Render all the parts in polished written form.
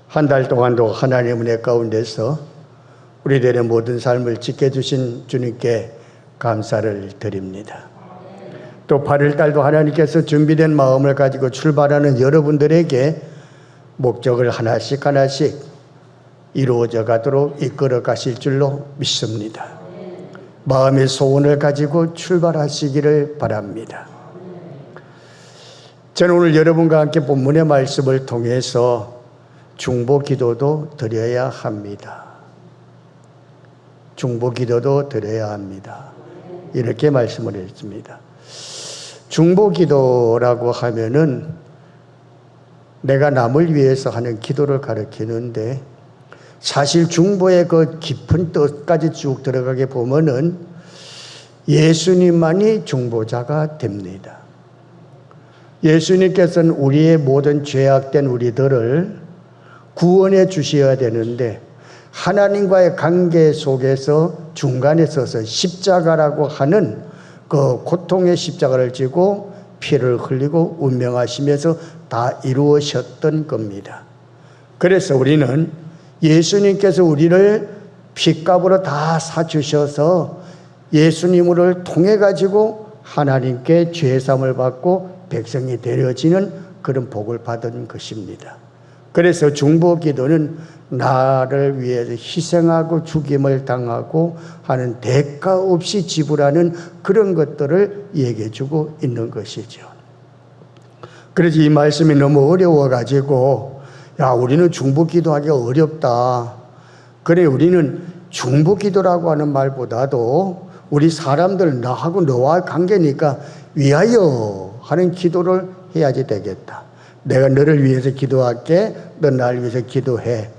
한 달 동안도 하나님의 은혜 가운데서 우리들의 모든 삶을 지켜주신 주님께 감사를 드립니다. 또 8월달도 하나님께서 준비된 마음을 가지고 출발하는 여러분들에게 목적을 하나씩 하나씩 이루어져 가도록 이끌어 가실 줄로 믿습니다. 마음의 소원을 가지고 출발하시기를 바랍니다. 저는 오늘 여러분과 함께 본문의 말씀을 통해서 중보 기도도 드려야 합니다. 중보 기도도 드려야 합니다. 이렇게 말씀을 했습니다. 중보 기도라고 하면은 내가 남을 위해서 하는 기도를 가리키는데, 사실 중보의 그 깊은 뜻까지 쭉 들어가게 보면은 예수님만이 중보자가 됩니다. 예수님께서는 우리의 모든 죄악된 우리들을 구원해 주셔야 되는데, 하나님과의 관계 속에서 중간에 서서 십자가라고 하는 그 고통의 십자가를 지고 피를 흘리고 운명하시면서 다 이루으셨던 겁니다. 그래서 우리는 예수님께서 우리를 핏값으로 다 사주셔서 예수님을 통해 가지고 하나님께 죄사함을 받고 백성이 되어지는 그런 복을 받은 것입니다. 그래서 중보 기도는 나를 위해서 희생하고 죽임을 당하고 하는 대가 없이 지불하는 그런 것들을 얘기해 주고 있는 것이죠. 그래서 이 말씀이 너무 어려워가지고, 야, 우리는 중보 기도하기 어렵다. 그래, 우리는 중보 기도라고 하는 말보다도 우리 사람들, 나하고 너와의 관계니까 위하여 하는 기도를 해야지 되겠다. 내가 너를 위해서 기도할게, 너 나를 위해서 기도해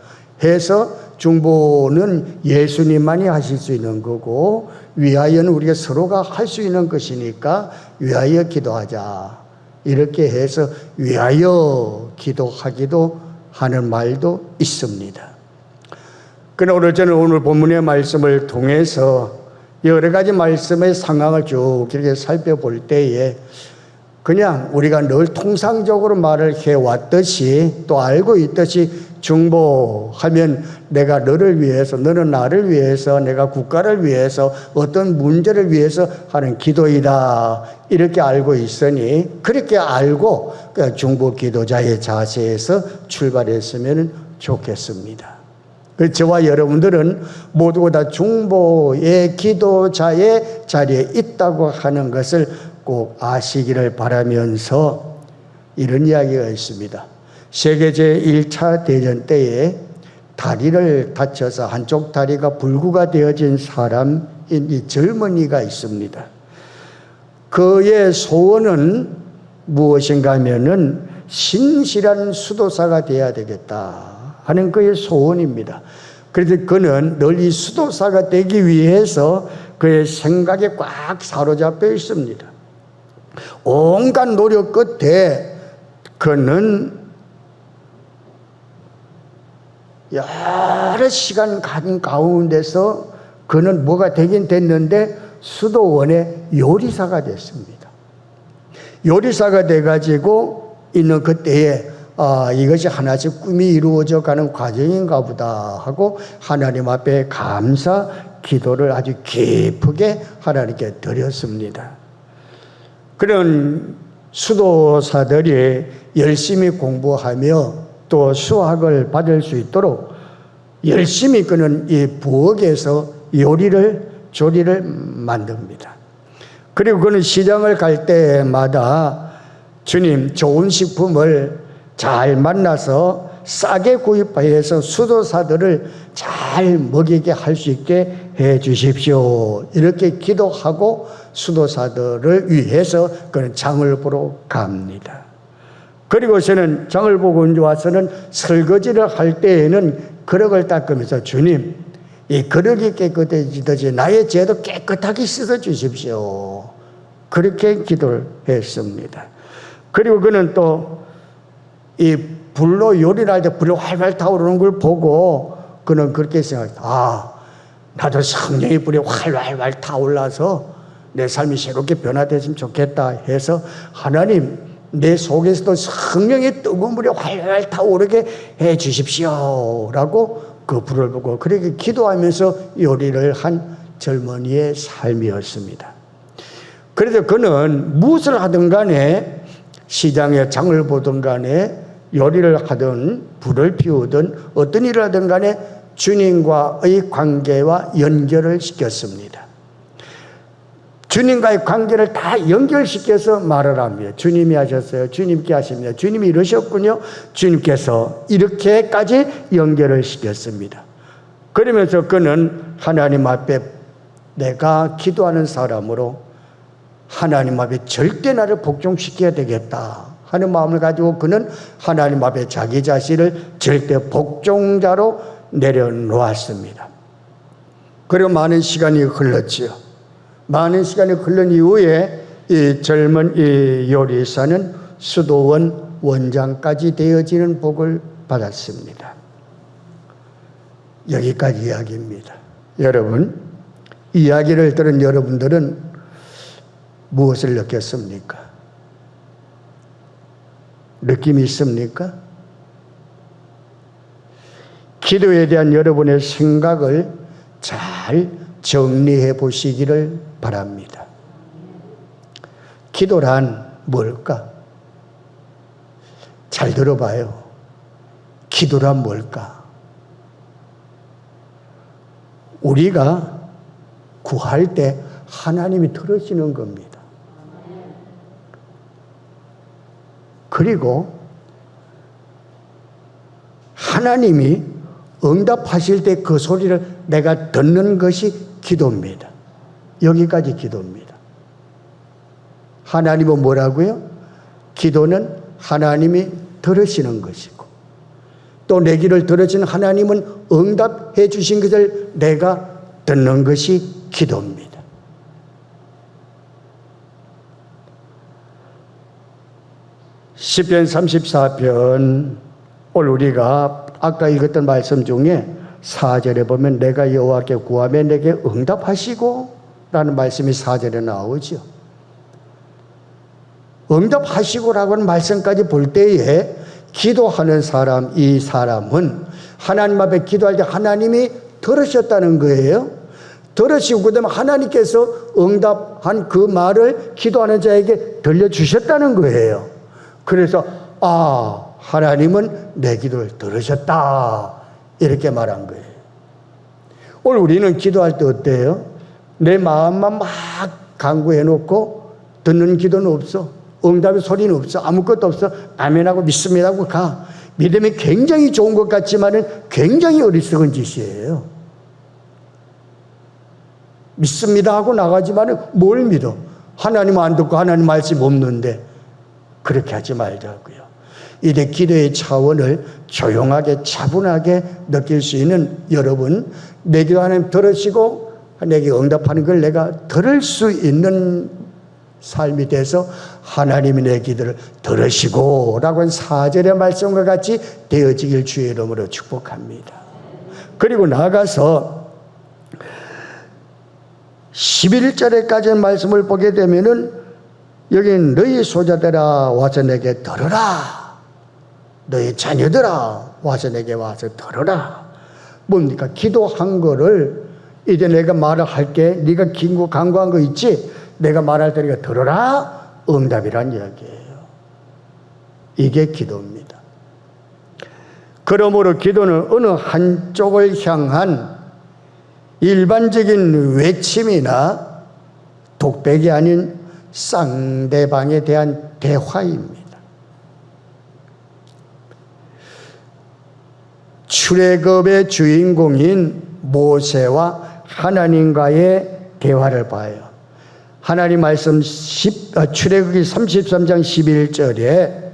해서 중보는 예수님만이 하실 수 있는 거고, 위하여는 우리가 서로가 할 수 있는 것이니까 위하여 기도하자. 이렇게 해서 위하여 기도하기도 하는 말도 있습니다. 그러나 저는 오늘 본문의 말씀을 통해서 여러 가지 말씀의 상황을 쭉 이렇게 살펴볼 때에 그냥 우리가 늘 통상적으로 말을 해왔듯이 또 알고 있듯이 중보하면 내가 너를 위해서, 너는 나를 위해서, 내가 국가를 위해서, 어떤 문제를 위해서 하는 기도이다, 이렇게 알고 있으니 그렇게 알고 중보 기도자의 자세에서 출발했으면 좋겠습니다. 저와 여러분들은 모두 다 중보의 기도자의 자리에 있다고 하는 것을 꼭 아시기를 바라면서 이런 이야기가 있습니다. 세계 제1차 대전 때에 다리를 다쳐서 한쪽 다리가 불구가 되어진 사람인 이 젊은이가 있습니다. 그의 소원은 무엇인가 하면은 신실한 수도사가 되어야 되겠다 하는 그의 소원입니다. 그래서 그는 늘 이 수도사가 되기 위해서 그의 생각에 꽉 사로잡혀 있습니다. 온갖 노력 끝에 그는 여러 시간 간 가운데서 그는 뭐가 되긴 됐는데 수도원의 요리사가 됐습니다. 요리사가 돼가지고 있는 그때에 이것이 하나씩 꿈이 이루어져 가는 과정인가 보다 하고 하나님 앞에 감사 기도를 아주 깊게 하나님께 드렸습니다. 그런 수도사들이 열심히 공부하며 또 수학을 받을 수 있도록 열심히 그는 이 부엌에서 조리를 만듭니다. 그리고 그는 시장을 갈 때마다 주님, 좋은 식품을 잘 만나서 싸게 구입해서 수도사들을 잘 먹이게 할 수 있게 해 주십시오. 이렇게 기도하고 수도사들을 위해서 그는 장을 보러 갑니다. 그리고 저는 장을 보고 와서는 설거지를 할 때에는 그릇을 닦으면서 주님, 이 그릇이 깨끗해지듯이 나의 죄도 깨끗하게 씻어 주십시오. 그렇게 기도를 했습니다. 그리고 그는 또 이 불로 요리를 할 때 불이 활활 타오르는 걸 보고 그는 그렇게 생각했다. 나도 성령의 불이 활활 타올라서 내 삶이 새롭게 변화됐으면 좋겠다 해서 하나님, 내 속에서도 성령의 뜨거운 물이 활활 타오르게 해 주십시오 라고 그 불을 보고 그렇게 기도하면서 요리를 한 젊은이의 삶이었습니다. 그래서 그는 무엇을 하든 간에 시장에 장을 보든 간에 요리를 하든 불을 피우든 어떤 일을 하든 간에 주님과의 관계와 연결을 시켰습니다. 주님과의 관계를 다 연결시켜서 말을 합니다. 주님이 하셨어요. 주님께 하십니다. 주님이 이러셨군요. 주님께서 이렇게까지 연결을 시켰습니다. 그러면서 그는 하나님 앞에 내가 기도하는 사람으로 하나님 앞에 절대 나를 복종시켜야 되겠다 하는 마음을 가지고 그는 하나님 앞에 자기 자신을 절대 복종자로 내려놓았습니다. 그리고 많은 시간이 흘렀지요. 많은 시간이 흘른 이후에 이 젊은 이 요리사는 수도원 원장까지 되어지는 복을 받았습니다. 여기까지 이야기입니다. 여러분, 이야기를 들은 여러분들은 무엇을 느꼈습니까? 느낌이 있습니까? 기도에 대한 여러분의 생각을 잘 정리해 보시기를 바랍니다. 기도란 뭘까? 잘 들어봐요. 기도란 뭘까? 우리가 구할 때 하나님이 들으시는 겁니다. 그리고 하나님이 응답하실 때 그 소리를 내가 듣는 것이 기도입니다. 여기까지 기도입니다. 하나님은 뭐라고요? 기도는 하나님이 들으시는 것이고 또 내 기도를 들으신 하나님은 응답해 주신 것을 내가 듣는 것이 기도입니다. 시편 34편 오늘 우리가 아까 읽었던 말씀 중에 4절에 보면 내가 여호와께 구하면 내게 응답하시고 라는 말씀이 4절에 나오죠. 응답하시고라고 하는 말씀까지 볼 때에 기도하는 사람, 이 사람은 하나님 앞에 기도할 때 하나님이 들으셨다는 거예요. 들으시고 그 다음에 하나님께서 응답한 그 말을 기도하는 자에게 들려주셨다는 거예요. 그래서 하나님은 내 기도를 들으셨다 이렇게 말한 거예요. 오늘 우리는 기도할 때 어때요? 내 마음만 막 간구해 놓고 듣는 기도는 없어. 응답의 소리는 없어. 아무것도 없어. 아멘하고 믿습니다 하고 가. 믿음이 굉장히 좋은 것 같지만은 굉장히 어리석은 짓이에요. 믿습니다 하고 나가지만은 뭘 믿어? 하나님 안 듣고 하나님 말씀 없는데 그렇게 하지 말자고요. 이래 기도의 차원을 조용하게 차분하게 느낄 수 있는 여러분, 내 기도 하나님 들으시고 내게 응답하는 걸 내가 들을 수 있는 삶이 돼서 하나님이 내 기도를 들으시고 라고 한 4절의 말씀과 같이 되어지길 주의 이름으로 축복합니다. 그리고 나가서 11절에까지의 말씀을 보게 되면은 여기 너희 소자들아 와서 내게 들으라. 너희 자녀들아 와서 내게 와서 들으라. 뭡니까? 기도한 거를 이제 내가 말을 할게. 네가 간구한 거 있지? 내가 말할 때 네가 들으라. 응답이란 이야기예요. 이게 기도입니다. 그러므로 기도는 어느 한쪽을 향한 일반적인 외침이나 독백이 아닌 상대방에 대한 대화입니다. 출애굽의 주인공인 모세와 하나님과의 대화를 봐요. 하나님 말씀 출애굽기 33장 11절에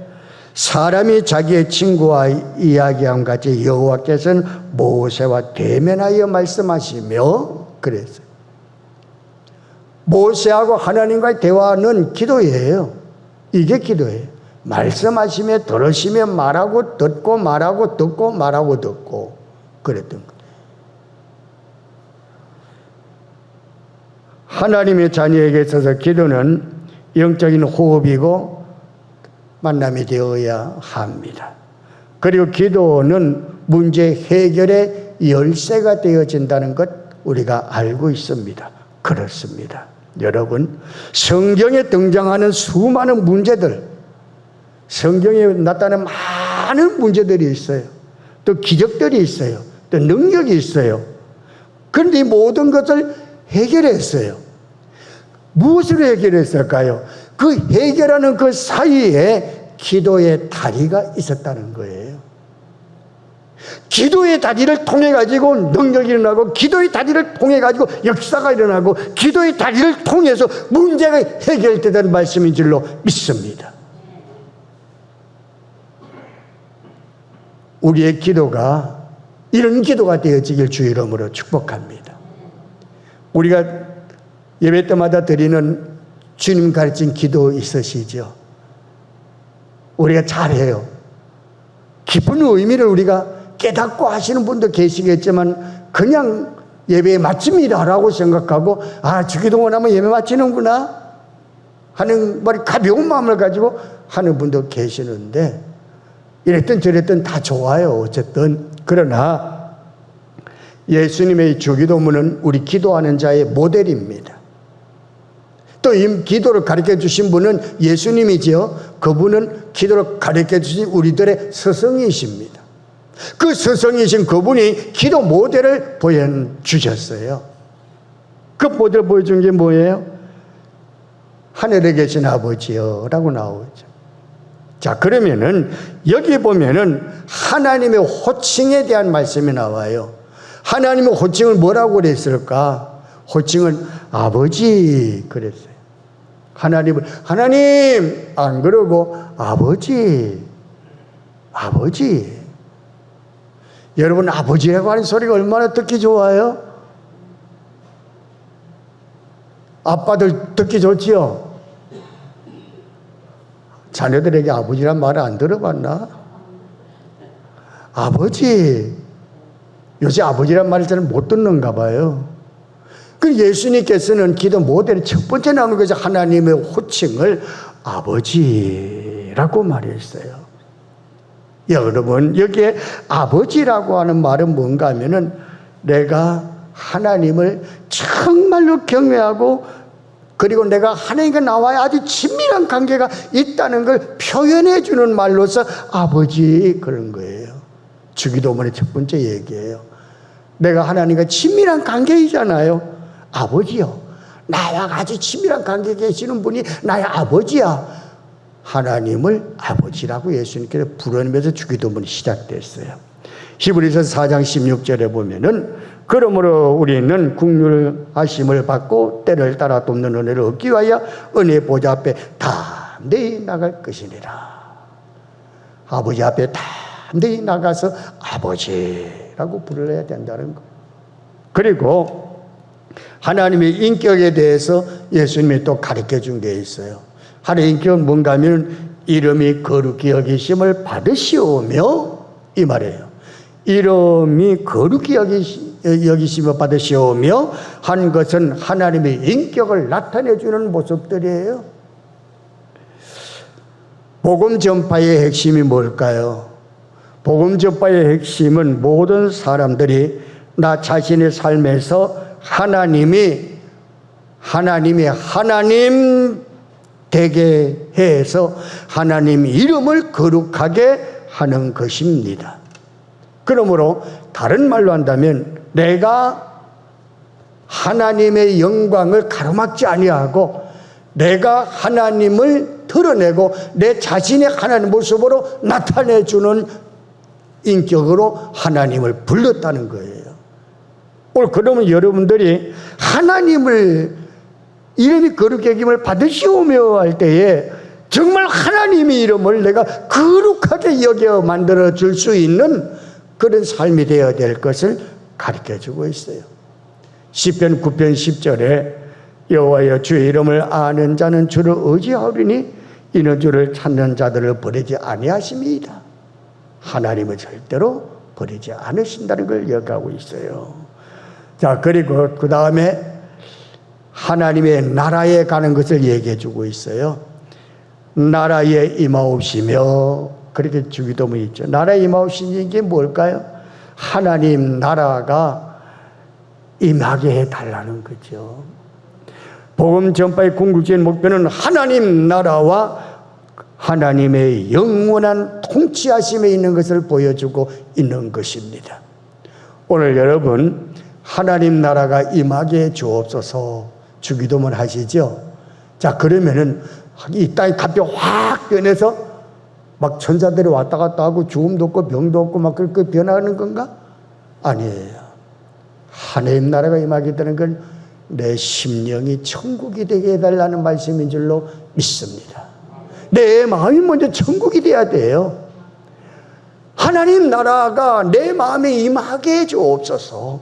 사람이 자기의 친구와 이야기함 같이 여호와께서는 모세와 대면하여 말씀하시며 그랬어요. 모세하고 하나님과의 대화는 기도예요. 이게 기도예요. 말씀하시며 들으시며 말하고 듣고 말하고 듣고 말하고 듣고 그랬던 거예요. 하나님의 자녀에게 있어서 기도는 영적인 호흡이고 만남이 되어야 합니다. 그리고 기도는 문제 해결의 열쇠가 되어진다는 것 우리가 알고 있습니다. 그렇습니다. 여러분, 성경에 등장하는 수많은 문제들, 성경에 나타나는 많은 문제들이 있어요. 또 기적들이 있어요. 또 능력이 있어요. 그런데 이 모든 것을 해결했어요. 무엇으로 해결했을까요? 그 해결하는 그 사이에 기도의 다리가 있었다는 거예요. 기도의 다리를 통해 가지고 능력이 일어나고, 기도의 다리를 통해 가지고 역사가 일어나고, 기도의 다리를 통해서 문제가 해결되는 말씀인 줄로 믿습니다. 우리의 기도가 이런 기도가 되어지길 주 이름으로 축복합니다. 우리가 예배 때마다 드리는 주님 가르친 기도 있으시죠? 우리가 잘해요. 깊은 의미를 우리가 깨닫고 하시는 분도 계시겠지만 그냥 예배에 마칩니다라고 생각하고, 아, 주기도문 하면 예배 마치는구나 하는 가벼운 마음을 가지고 하는 분도 계시는데, 이랬든 저랬든 다 좋아요. 어쨌든. 그러나 예수님의 주기도문은 우리 기도하는 자의 모델입니다. 또 이 기도를 가르쳐 주신 분은 예수님이지요. 그분은 기도를 가르쳐 주신 우리들의 스승이십니다. 그 스승이신 그분이 기도 모델을 보여주셨어요. 그 모델 보여준 게 뭐예요? 하늘에 계신 아버지요 라고 나오죠. 자, 그러면은 여기 보면은 하나님의 호칭에 대한 말씀이 나와요. 하나님의 호칭을 뭐라고 그랬을까? 호칭은 아버지 그랬어요. 하나님을 하나님 안 그러고 아버지. 여러분, 아버지라고 하는 소리가 얼마나 듣기 좋아요? 아빠들 듣기 좋지요? 자녀들에게 아버지란 말을 안 들어봤나? 아버지. 요새 아버지란 말을 잘 못 듣는가 봐요. 그 예수님께서는 기도 모델의 첫 번째 나오는 것이 하나님의 호칭을 아버지라고 말했어요. 여러분, 여기에 아버지라고 하는 말은 뭔가 하면은 내가 하나님을 정말로 경외하고, 그리고 내가 하나님과 나와의 아주 친밀한 관계가 있다는 걸 표현해 주는 말로서 아버지 그런 거예요. 주기도문의 첫 번째 얘기예요. 내가 하나님과 친밀한 관계이잖아요. 아버지요. 나와 아주 친밀한 관계에 계시는 분이 나의 아버지야. 하나님을 아버지라고 예수님께서 부르면서 주기도문이 시작됐어요. 히브리서 4장 16절에 보면은 그러므로 우리는 긍휼하심을 받고 때를 따라 돕는 은혜를 얻기 위하여 은혜 보좌 앞에 담대히 나갈 것이니라. 아버지 앞에 담대히 나가서 아버지라고 불러야 된다는 거. 그리고 하나님의 인격에 대해서 예수님이 또 가르쳐 준 게 있어요. 하나님의 인격은 뭔가 하면 이름이 거룩히 여기심을 받으시오며, 이 말이에요. 이름이 거룩히 여기심을 받으시오며 한 것은 하나님의 인격을 나타내주는 모습들이에요. 복음 전파의 핵심이 뭘까요? 복음 전파의 핵심은 모든 사람들이 나 자신의 삶에서 하나님이 하나님 되게 해서 하나님 이름을 거룩하게 하는 것입니다. 그러므로 다른 말로 한다면 내가 하나님의 영광을 가로막지 아니하고 내가 하나님을 드러내고 내 자신의 하나님 모습으로 나타내주는 인격으로 하나님을 불렀다는 거예요. 오늘 그러면 여러분들이 하나님을 이름이 거룩히 여김을 받으시오며 할 때에 정말 하나님의 이름을 내가 거룩하게 여겨 만들어 줄 수 있는 그런 삶이 되어야 될 것을 가르쳐주고 있어요. 시편 9편 10절에 여호와여 주의 이름을 아는 자는 주를 의지하오리니 이는 주를 찾는 자들을 버리지 아니하심이다. 하나님은 절대로 버리지 않으신다는 걸 기억하고 있어요. 자, 그리고 그 다음에 하나님의 나라에 가는 것을 얘기해 주고 있어요. 나라에 임하옵시며, 그렇게 주기도문이 있죠. 나라에 임하옵시는 게 뭘까요? 하나님 나라가 임하게 해달라는 거죠. 복음 전파의 궁극적인 목표는 하나님 나라와 하나님의 영원한 통치하심에 있는 것을 보여주고 있는 것입니다. 오늘 여러분, 하나님 나라가 임하게 주옵소서 주기도문 하시죠? 자, 그러면은 이 땅이 갑자기 확 변해서 막 천사들이 왔다 갔다 하고 죽음도 없고 병도 없고 막 그렇게 변하는 건가? 아니에요. 하나님 나라가 임하게 되는 건 내 심령이 천국이 되게 해달라는 말씀인 줄로 믿습니다. 내 마음이 먼저 천국이 돼야 돼요. 하나님 나라가 내 마음에 임하게 해주옵소서.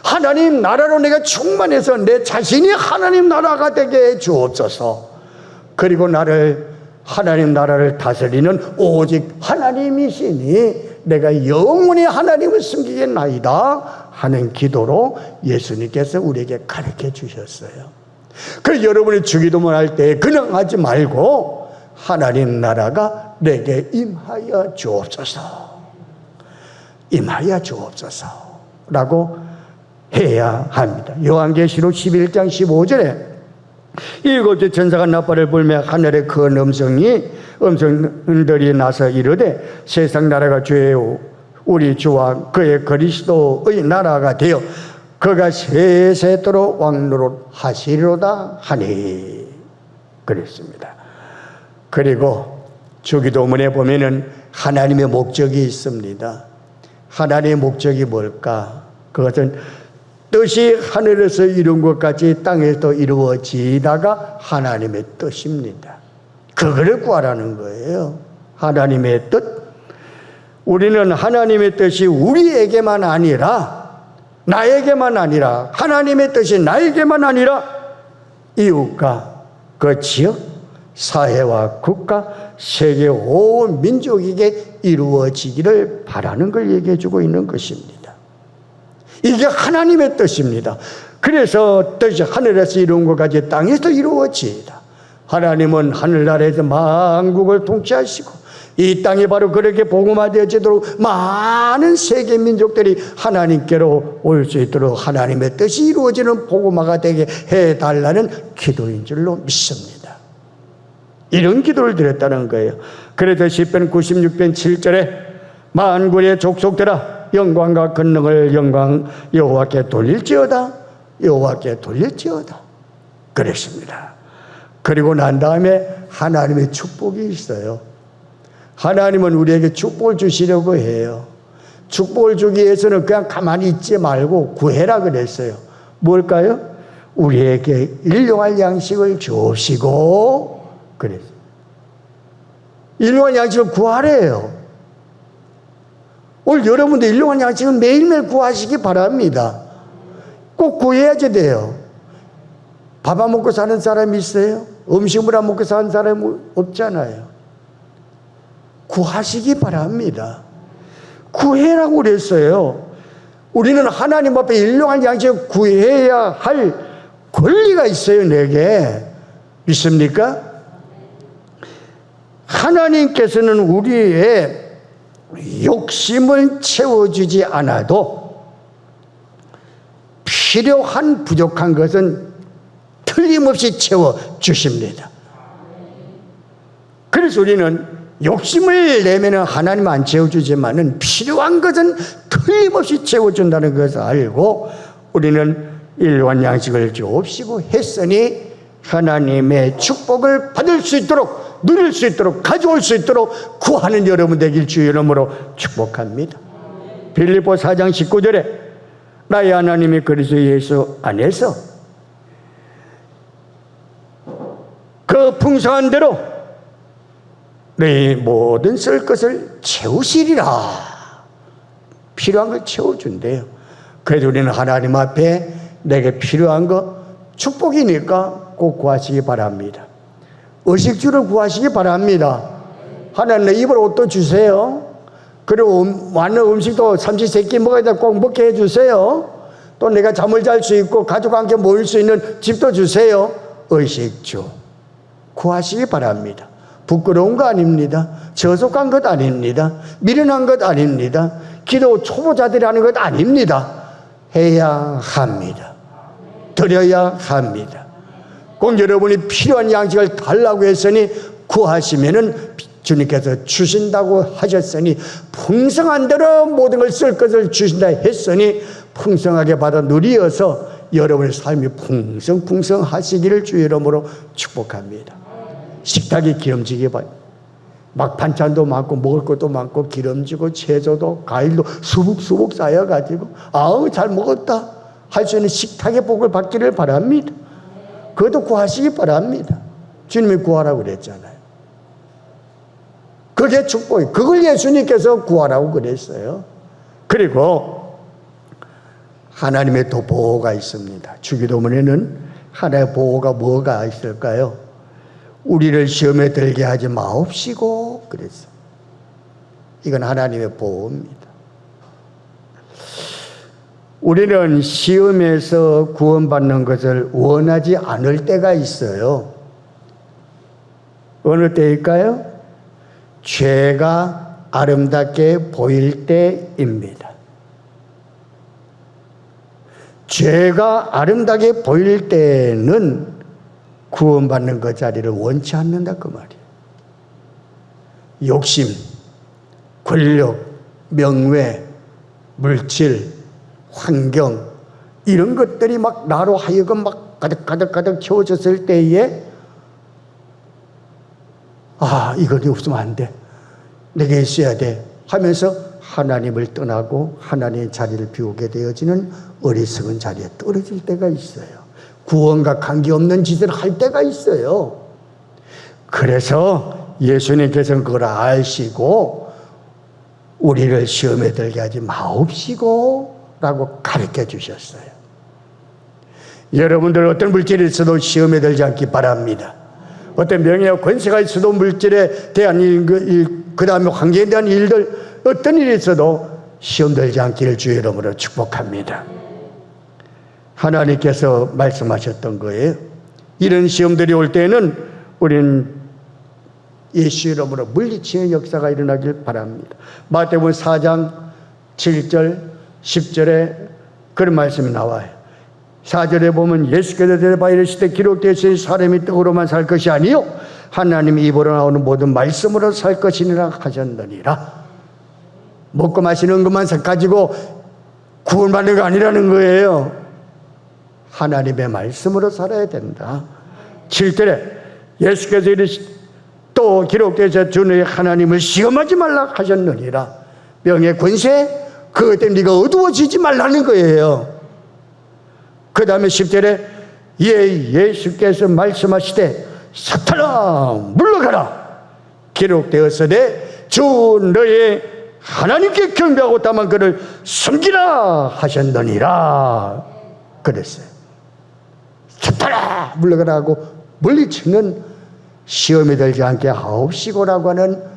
하나님 나라로 내가 충만해서 내 자신이 하나님 나라가 되게 해주옵소서. 그리고 나를 하나님 나라를 다스리는 오직 하나님이시니 내가 영원히 하나님을 섬기겠나이다 하는 기도로 예수님께서 우리에게 가르쳐 주셨어요. 그래서 여러분이 주기도문 할 때 그냥 하지 말고 하나님 나라가 내게 임하여 주옵소서, 임하여 주옵소서 라고 해야 합니다. 요한계시록 11장 15절에 일곱째 천사가 나팔을 불며 하늘에 큰 음성들이 나서 이르되 세상 나라가 주의 우리 주와 그의 그리스도의 나라가 되어 그가 세세토록 왕노릇 하시리로다 하니 그랬습니다. 그리고 주기도문에 보면은 하나님의 목적이 있습니다. 하나님의 목적이 뭘까? 그것은 뜻이 하늘에서 이룬 것 같이 땅에서 이루어지다가 하나님의 뜻입니다. 그거를 구하라는 거예요. 하나님의 뜻. 우리는 하나님의 뜻이 우리에게만 아니라, 나에게만 아니라, 하나님의 뜻이 나에게만 아니라 이웃과 그 지역, 사회와 국가, 세계 온 민족에게 이루어지기를 바라는 걸 얘기해 주고 있는 것입니다. 이게 하나님의 뜻입니다. 그래서 뜻이 하늘에서 이룬 것 같이 땅에서 이루어지이다. 하나님은 하늘나라에서 만국을 통치하시고 이 땅이 바로 그렇게 복음화되어지도록 많은 세계 민족들이 하나님께로 올 수 있도록 하나님의 뜻이 이루어지는 복음화가 되게 해달라는 기도인 줄로 믿습니다. 이런 기도를 드렸다는 거예요. 그래서 시편 96편 7절에 만군의 족속들아 영광과 권능을 영광 여호와께 돌릴지어다, 여호와께 돌릴지어다 그랬습니다. 그리고 난 다음에 하나님의 축복이 있어요. 하나님은 우리에게 축복을 주시려고 해요. 축복을 주기 위해서는 그냥 가만히 있지 말고 구해라 그랬어요. 뭘까요? 우리에게 일용할 양식을 주시고 그랬어요. 일용할 양식을 구하래요. 오늘 여러분들 일용할 양식은 매일매일 구하시기 바랍니다. 꼭 구해야지 돼요. 밥 안 먹고 사는 사람이 있어요? 음식물 안 먹고 사는 사람이 없잖아요. 구하시기 바랍니다. 구해라고 그랬어요. 우리는 하나님 앞에 일용할 양식을 구해야 할 권리가 있어요, 내게. 믿습니까? 하나님께서는 우리의 욕심을 채워주지 않아도 필요한 부족한 것은 틀림없이 채워주십니다. 그래서 우리는 욕심을 내면 하나님 안 채워주지만은 필요한 것은 틀림없이 채워준다는 것을 알고 우리는 일용할 양식을 주옵시고 했으니 하나님의 축복을 받을 수 있도록, 누릴 수 있도록, 가져올 수 있도록 구하는 여러분 되길 주의 이름으로 축복합니다. 빌립보 4장 19절에 나의 하나님이 그리스도 예수 안에서 그 풍성한 대로 내 모든 쓸 것을 채우시리라. 필요한 걸 채워준대요. 그래서 우리는 하나님 앞에 내게 필요한 거 축복이니까 꼭 구하시기 바랍니다. 의식주를 구하시기 바랍니다. 하나님 내 입을 옷도 주세요. 그리고 많은 음식도 삼시세끼 먹어야 돼 꼭 먹게 해주세요. 또 내가 잠을 잘 수 있고 가족과 함께 모일 수 있는 집도 주세요. 의식주 구하시기 바랍니다. 부끄러운 거 아닙니다. 저속한 것 아닙니다. 미련한 것 아닙니다. 기도 초보자들이 하는 것 아닙니다. 해야 합니다. 드려야 합니다. 꼭 여러분이 필요한 양식을 달라고 했으니 구하시면은 주님께서 주신다고 하셨으니 풍성한 대로 모든 걸 쓸 것을 주신다 했으니 풍성하게 받아 누리어서 여러분의 삶이 풍성하시기를 주의 이름으로 축복합니다. 식탁이 기름지게 봐요. 막 반찬도 많고 먹을 것도 많고 기름지고 채소도 과일도 수북수북 쌓여가지고 아우 잘 먹었다 할 수 있는 식탁의 복을 받기를 바랍니다. 그것도 구하시기 바랍니다. 주님이 구하라고 그랬잖아요. 그게 축복이에요. 그걸 예수님께서 구하라고 그랬어요. 그리고 하나님의 또 보호가 있습니다. 주기도문에는 하나님의 보호가 뭐가 있을까요? 우리를 시험에 들게 하지 마옵시고 그랬어요. 이건 하나님의 보호입니다. 우리는 시험에서 구원받는 것을 원하지 않을 때가 있어요. 어느 때일까요? 죄가 아름답게 보일 때입니다. 죄가 아름답게 보일 때는 구원받는 그 자리를 원치 않는다 그 말이에요. 욕심, 권력, 명예, 물질, 환경 이런 것들이 막 나로 하여금 막 가득 채워졌을 때에 아 이것이 없으면 안 돼. 내게 있어야 돼 하면서 하나님을 떠나고 하나님의 자리를 비우게 되어지는 어리석은 자리에 떨어질 때가 있어요. 구원과 관계없는 짓을 할 때가 있어요. 그래서 예수님께서는 그걸 아시고 우리를 시험에 들게 하지 마옵시고 라고 가르쳐 주셨어요. 여러분들 어떤 물질이 있어도 시험에 들지 않기 바랍니다. 어떤 명예와 권세가 있어도 물질에 대한 그 다음에 관계에 대한 일들 어떤 일이 있어도 시험 들지 않기를 주의 이름으로 축복합니다. 하나님께서 말씀하셨던 거예요. 이런 시험들이 올 때는 우리는 예수 이름으로 물리치는 역사가 일어나길 바랍니다. 마태복음 4장 7절 10절에 그런 말씀이 나와요. 4절에 보면 예수께서 대답하여 이르시되 기록되어 있으니 사람이 떡으로만 살 것이 아니요 하나님의 입으로 나오는 모든 말씀으로 살 것이니라 하셨느니라. 먹고 마시는 것만 가지고 구원받는 거 아니라는 거예요. 하나님의 말씀으로 살아야 된다. 7절에 예수께서 이르시되 또 기록되어 있어 주의 하나님을 시험하지 말라 하셨느니라. 명예 권세 그것 때문에 네가 어두워지지 말라는 거예요. 그 다음에 10절에 예수께서 말씀하시되 사탄아 물러가라 기록되었으되 주 너의 하나님께 경배하고 다만 그를 섬기라 하셨느니라 그랬어요. 사탄아 물러가라 하고 물리치는 시험에 들지 않게 하옵시고라고 하는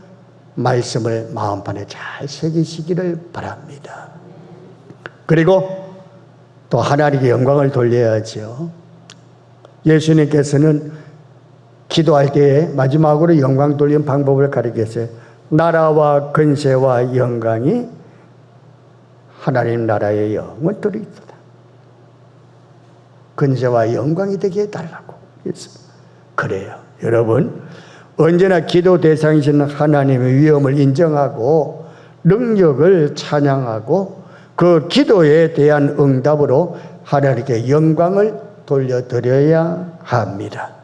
말씀을 마음판에 잘 새기시기를 바랍니다. 그리고 또 하나님께 영광을 돌려야죠. 예수님께서는 기도할 때에 마지막으로 영광 돌리는 방법을 가르쳤어요. 나라와 권세와 영광이 하나님 나라의 영원토록 있다. 권세와 영광이 되게 해달라고 했어요. 그래요. 여러분 언제나 기도 대상이신 하나님의 위엄을 인정하고 능력을 찬양하고 그 기도에 대한 응답으로 하나님께 영광을 돌려드려야 합니다.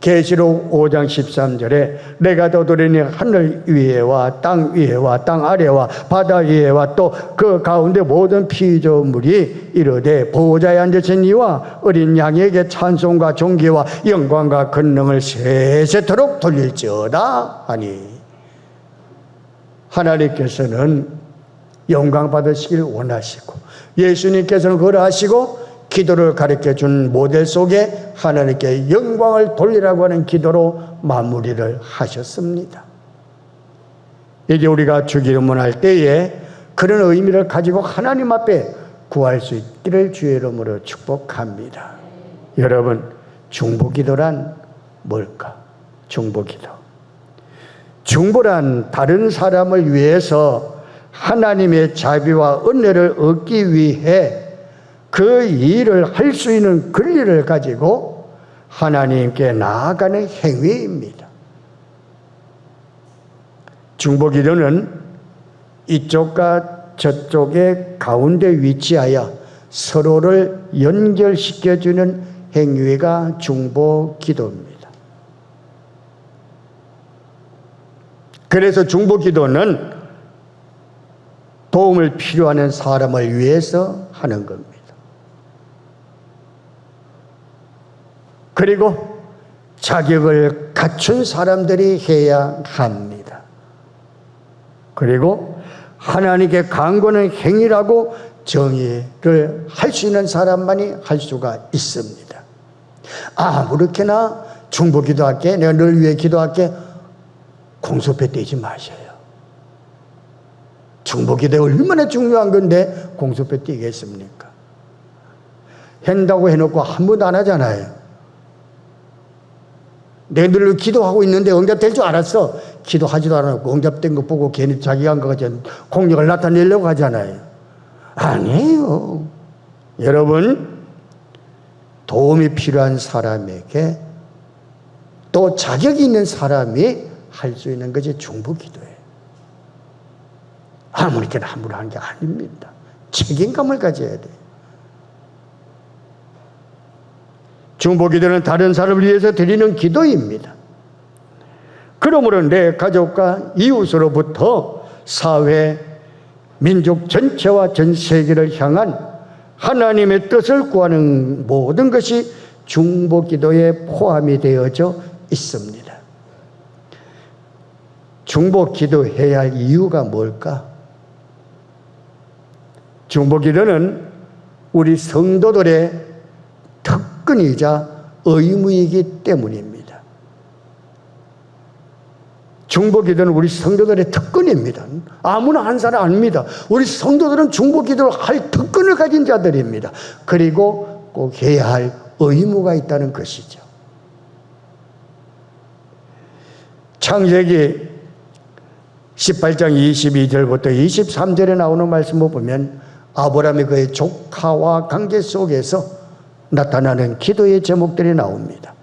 계시록 5장 13절에 내가 도드리니 하늘 위에와 땅 위에와 땅 아래와 바다 위에와 또 그 가운데 모든 피조물이 이르되 보호자에 앉으신 이와 어린 양에게 찬송과 존귀와 영광과 권능을 세세토록 돌릴지어다 하니 하나님께서는 영광 받으시길 원하시고 예수님께서는 그걸 하시고 기도를 가르쳐준 모델 속에 하나님께 영광을 돌리라고 하는 기도로 마무리를 하셨습니다. 이제 우리가 주기도문할 때에 그런 의미를 가지고 하나님 앞에 구할 수 있기를 주의 이름으로 축복합니다. 여러분 중보기도란 뭘까? 중보기도 중보란 다른 사람을 위해서 하나님의 자비와 은혜를 얻기 위해 그 일을 할 수 있는 권리를 가지고 하나님께 나아가는 행위입니다. 중보기도는 이쪽과 저쪽의 가운데 위치하여 서로를 연결시켜주는 행위가 중보기도입니다. 그래서 중보기도는 도움을 필요하는 사람을 위해서 하는 겁니다. 그리고 자격을 갖춘 사람들이 해야 합니다. 그리고 하나님께 간구하는 행위라고 정의를 할 수 있는 사람만이 할 수가 있습니다. 아무렇게나 중보 기도할게, 내가 널 위해 기도할게, 공소패 떼지 마셔요. 중보 기도가 얼마나 중요한 건데 공소패 떼겠습니까? 한다고 해놓고 한 번도 안 하잖아요. 내 늘 기도하고 있는데 응답될 줄 알았어. 기도하지도 않았고 응답된 거 보고 괜히 자기가 한 것 같이 공력을 나타내려고 하잖아요. 아니에요. 여러분, 도움이 필요한 사람에게 또 자격이 있는 사람이 할 수 있는 것이 중보기도예요. 아무렇게나 함부로 하는 게 아닙니다. 책임감을 가져야 돼요. 중보기도는 다른 사람을 위해서 드리는 기도입니다. 그러므로 내 가족과 이웃으로부터 사회, 민족 전체와 전 세계를 향한 하나님의 뜻을 구하는 모든 것이 중보기도에 포함이 되어져 있습니다. 중보기도해야 할 이유가 뭘까? 중보기도는 우리 성도들의 특권이자 의무이기 때문입니다. 중보기도는 우리 성도들의 특권입니다. 아무나 한 사람 아닙니다. 우리 성도들은 중보기도를 할 특권을 가진 자들입니다. 그리고 꼭 해야 할 의무가 있다는 것이죠. 창세기 18장 22절부터 23절에 나오는 말씀을 보면 아브라함이 그의 조카와 관계 속에서 나타나는 기도의 제목들이 나옵니다.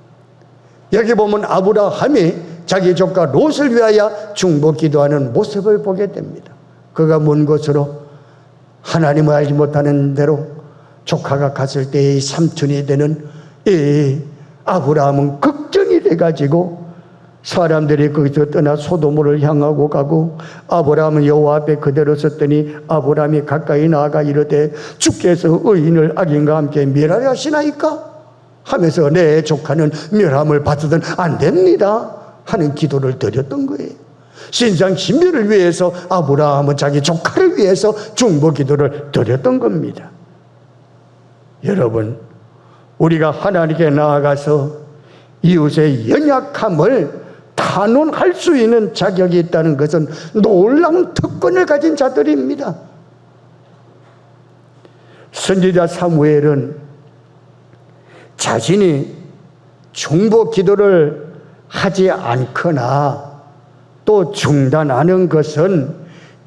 여기 보면 아브라함이 자기 조카 롯을 위하여 중보기도하는 모습을 보게 됩니다. 그가 먼 곳으로 하나님을 알지 못하는 대로 조카가 갔을 때의 삼촌이 되는 이 아브라함은 걱정이 돼가지고 사람들이 거기서 떠나 소돔을 향하고 가고 아브라함은 여호와 앞에 그대로 섰더니 아브라함이 가까이 나아가 이르되 주께서 의인을 악인과 함께 멸하려 하시나이까? 하면서 내 조카는 멸함을 받아서는 안 됩니다 하는 기도를 드렸던 거예요. 신상신멸을 위해서 아브라함은 자기 조카를 위해서 중보기도를 드렸던 겁니다. 여러분, 우리가 하나님께 나아가서 이웃의 연약함을 탄원할 수 있는 자격이 있다는 것은 놀라운 특권을 가진 자들입니다. 선지자 사무엘은 자신이 중보기도를 하지 않거나 또 중단하는 것은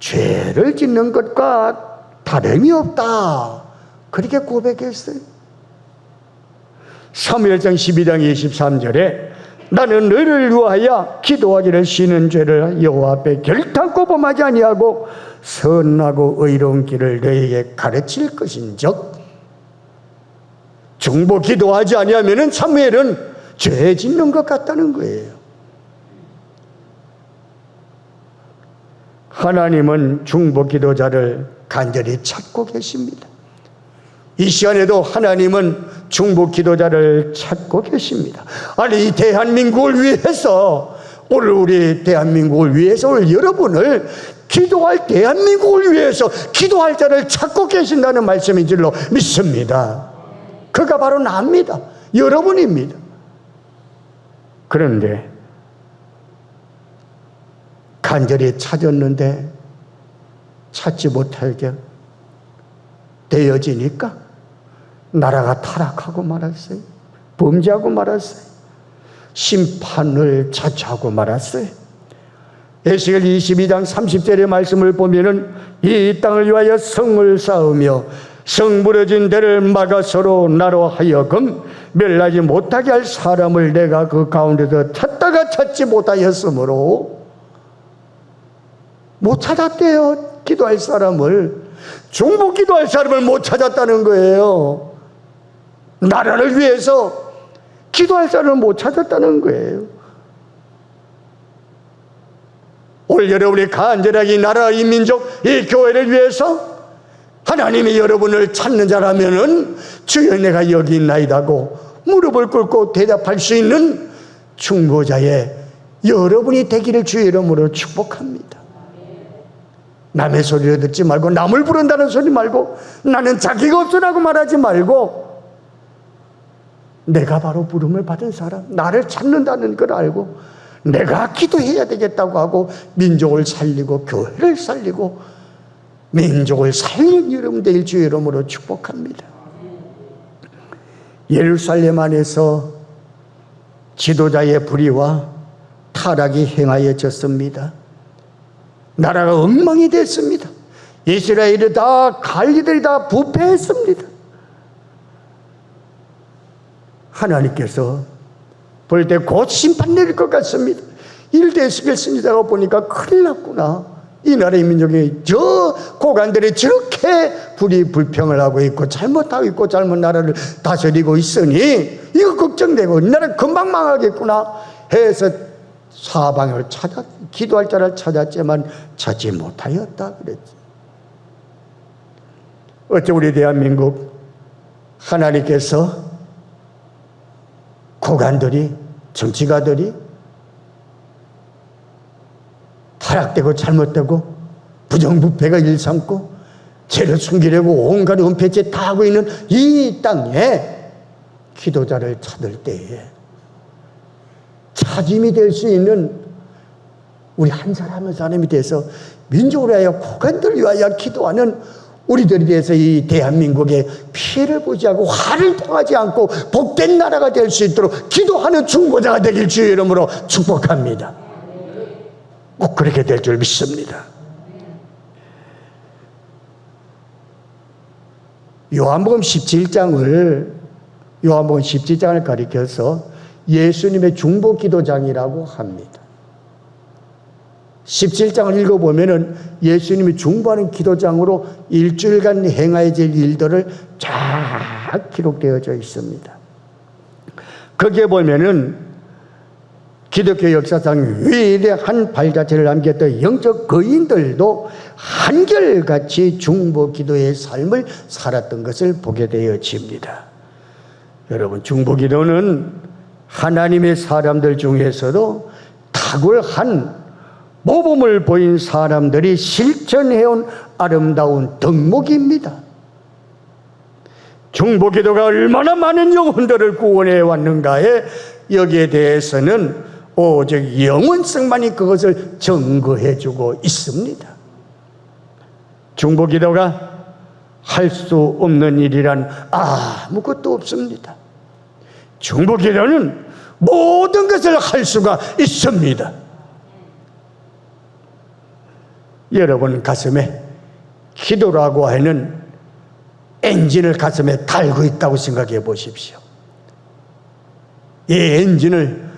죄를 짓는 것과 다름이 없다, 그렇게 고백했어요. 사무엘상 12장 23절에 나는 너를 위하여 기도하기를 쉬는 죄를 여호와 앞에 결탄코 범하지 아니하고 선하고 의로운 길을 너에게 가르칠 것인즉, 중보 기도하지 아니하면 사무엘은 죄 짓는 것 같다는 거예요. 하나님은 중보 기도자를 간절히 찾고 계십니다. 이 시간에도 하나님은 중보 기도자를 찾고 계십니다. 아니, 이 대한민국을 위해서, 오늘 우리 대한민국을 위해서, 오늘 여러분을 기도할 대한민국을 위해서 기도할 자를 찾고 계신다는 말씀인 줄로 믿습니다. 그가 바로 나입니다. 여러분입니다. 그런데 간절히 찾았는데 찾지 못하게 되어지니까 나라가 타락하고 말았어요. 범죄하고 말았어요. 심판을 자초하고 말았어요. 에스겔 22장 30절의 말씀을 보면은 이 땅을 위하여 성을 쌓으며 성 무너진 데를 막아서로 나로 하여금 멸하지 못하게 할 사람을 내가 그 가운데서 찾다가 찾지 못하였으므로, 못 찾았대요. 기도할 사람을, 중보 기도할 사람을 못 찾았다는 거예요. 나라를 위해서 기도할 사람을 못 찾았다는 거예요. 올 여러분이 간절하게 이 나라, 이 민족, 이 교회를 위해서 하나님이 여러분을 찾는 자라면은 주여 내가 여기 있나이다고 무릎을 꿇고 대답할 수 있는 중보자의 여러분이 되기를 주의 이름으로 축복합니다. 남의 소리를 듣지 말고, 남을 부른다는 소리 말고, 나는 자기가 없으라고 말하지 말고, 내가 바로 부름을 받은 사람, 나를 찾는다는 걸 알고 내가 기도해야 되겠다고 하고 민족을 살리고 교회를 살리고 민족을 살리는 여러분 되길 주의 이름으로 축복합니다. 예루살렘 안에서 지도자의 불의와 타락이 행하여졌습니다. 나라가 엉망이 됐습니다. 이스라엘이 다, 갈리들이 다 부패했습니다. 하나님께서 볼 때 곧 심판 내릴 것 같습니다. 이럴 때 에스겔 선지자가 보니까 큰일 났구나. 이 나라의 민족이, 저 고관들이 저렇게 불평을 하고 있고 잘못하고 있고 잘못 나라를 다스리고 있으니 이거 걱정되고 이 나라 금방 망하겠구나 해서 사방을 기도할 자를 찾았지만 찾지 못하였다 그랬지. 어째 우리 대한민국 하나님께서 고관들이, 정치가들이 타락되고 잘못되고 부정부패가 일삼고 죄를 숨기려고 온갖 은폐죄 다 하고 있는 이 땅에 기도자를 찾을 때에 찾음이 될 수 있는 우리 한 사람 한 사람이 돼서 민족을 위하여, 고관들을 위하여 기도하는 우리들에 대해서 이 대한민국에 피해를 보지 않고 화를 당하지 않고 복된 나라가 될 수 있도록 기도하는 중보자가 되길 주의 이름으로 축복합니다. 꼭 그렇게 될 줄 믿습니다. 요한복음 17장을 가리켜서 예수님의 중보 기도장이라고 합니다. 17장을 읽어보면은 예수님이 중보하는 기도장으로 일주일간 행하여질 일들을 쫙 기록되어져 있습니다. 거기에 보면은 기독교 역사상 위대한 발자취를 남겼던 영적 거인들도 한결같이 중보 기도의 삶을 살았던 것을 보게 되어집니다. 여러분, 중보 기도는 하나님의 사람들 중에서도 탁월한 모범을 보인 사람들이 실천해온 아름다운 덕목입니다. 중보 기도가 얼마나 많은 영혼들을 구원해 왔는가에 여기에 대해서는 오직 영원성만이 그것을 증거해 주고 있습니다. 중보 기도가 할 수 없는 일이란 아무것도 없습니다. 중보 기도는 모든 것을 할 수가 있습니다. 여러분 가슴에 기도라고 하는 엔진을 가슴에 달고 있다고 생각해 보십시오. 이 엔진을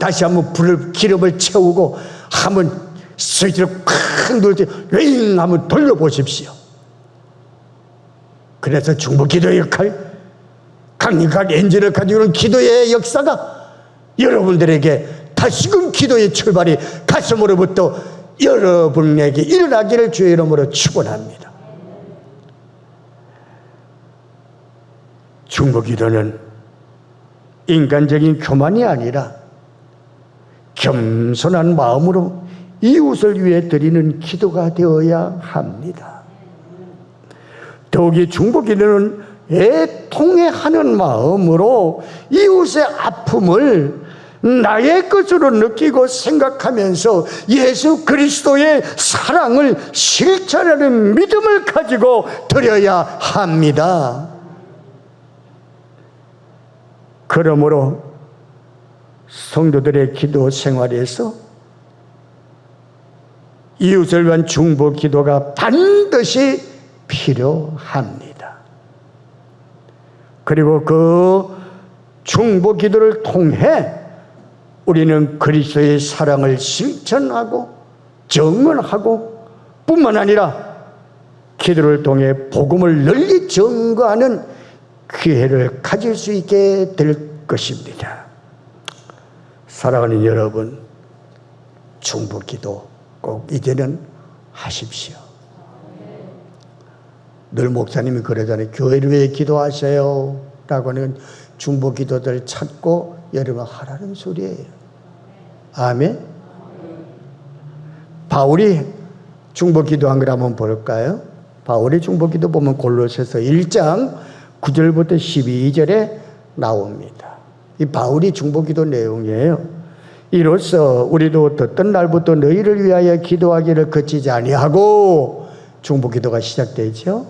다시 한번 기름을 채우고 한번 스위치를 콱 누를 때 윙 한번 돌려보십시오. 그래서 중보 기도의 역할, 강력한 엔진을 가지고 있는 기도의 역사가 여러분들에게 다시금 기도의 출발이 가슴으로부터 여러분에게 일어나기를 주의 이름으로 축원합니다. 중보 기도는 인간적인 교만이 아니라 겸손한 마음으로 이웃을 위해 드리는 기도가 되어야 합니다. 더욱이 중보 기도는 애통해하는 마음으로 이웃의 아픔을 나의 것으로 느끼고 생각하면서 예수 그리스도의 사랑을 실천하는 믿음을 가지고 드려야 합니다. 그러므로 성도들의 기도 생활에서 이웃을 위한 중보 기도가 반드시 필요합니다. 그리고 그 중보 기도를 통해 우리는 그리스도의 사랑을 실천하고 증언하고 뿐만 아니라 기도를 통해 복음을 널리 증거하는 기회를 가질 수 있게 될 것입니다. 사랑하는 여러분, 중보 기도 꼭 이제는 하십시오. 늘 목사님이 그러잖아요. 교회를 위해 기도하세요 라고 하는 중보 기도들 찾고 여러분 하라는 소리예요. 아멘. 바울이 중보 기도한 걸 한번 볼까요? 바울의 중보 기도 보면 골로새서 1장 9절부터 12절에 나옵니다. 이 바울이 중보 기도 내용이에요. 이로써 우리도 듣던 날부터 너희를 위하여 기도하기를 그치지 아니하고, 중보 기도가 시작되죠.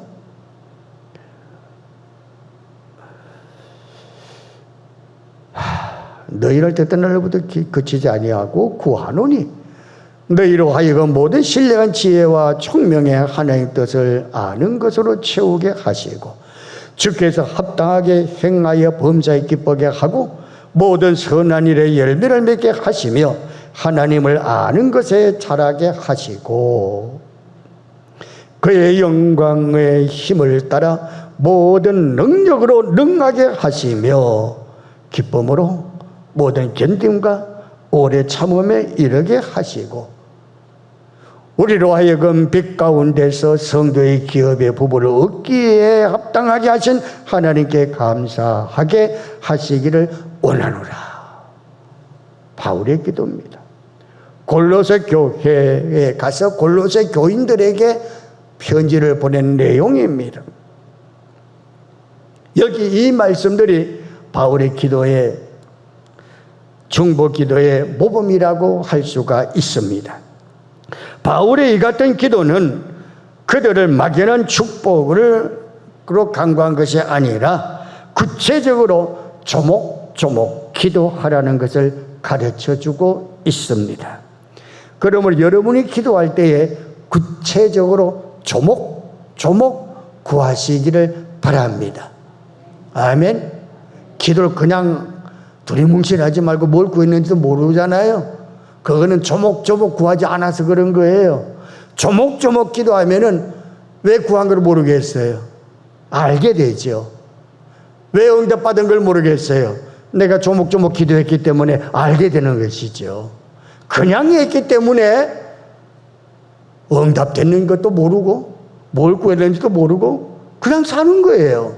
너희를 듣던 날부터 그치지 아니하고 구하노니 너희로 하여금 모든 신령한 지혜와 총명의 하나님의 뜻을 아는 것으로 채우게 하시고, 주께서 합당하게 행하여 범사에 기쁘게 하고 모든 선한 일에 열매를 맺게 하시며 하나님을 아는 것에 자라게 하시고, 그의 영광의 힘을 따라 모든 능력으로 능하게 하시며 기쁨으로 모든 견딤과 오래 참음에 이르게 하시고, 우리로 하여금 빛 가운데서 성도의 기업의 부부를 얻기에 합당하게 하신 하나님께 감사하게 하시기를 원하노라. 바울의 기도입니다. 골로새 교회에 가서 골로새 교인들에게 편지를 보낸 내용입니다. 여기 이 말씀들이 바울의 기도의 중보 기도의 모범이라고 할 수가 있습니다. 바울의 이 같은 기도는 그들을 막연한 축복으로 간구한 것이 아니라 구체적으로 조목조목 기도하라는 것을 가르쳐주고 있습니다. 그러므로 여러분이 기도할 때에 구체적으로 조목조목 구하시기를 바랍니다. 아멘. 기도를 그냥 두리뭉실하지 말고 뭘 구했는지도 모르잖아요. 그거는 조목조목 구하지 않아서 그런 거예요. 조목조목 기도하면은 왜 구한 걸 모르겠어요? 알게 되죠. 왜 응답받은 걸 모르겠어요? 내가 조목조목 기도했기 때문에 알게 되는 것이죠. 그냥 했기 때문에 응답되는 것도 모르고 뭘 구했는지도 모르고 그냥 사는 거예요.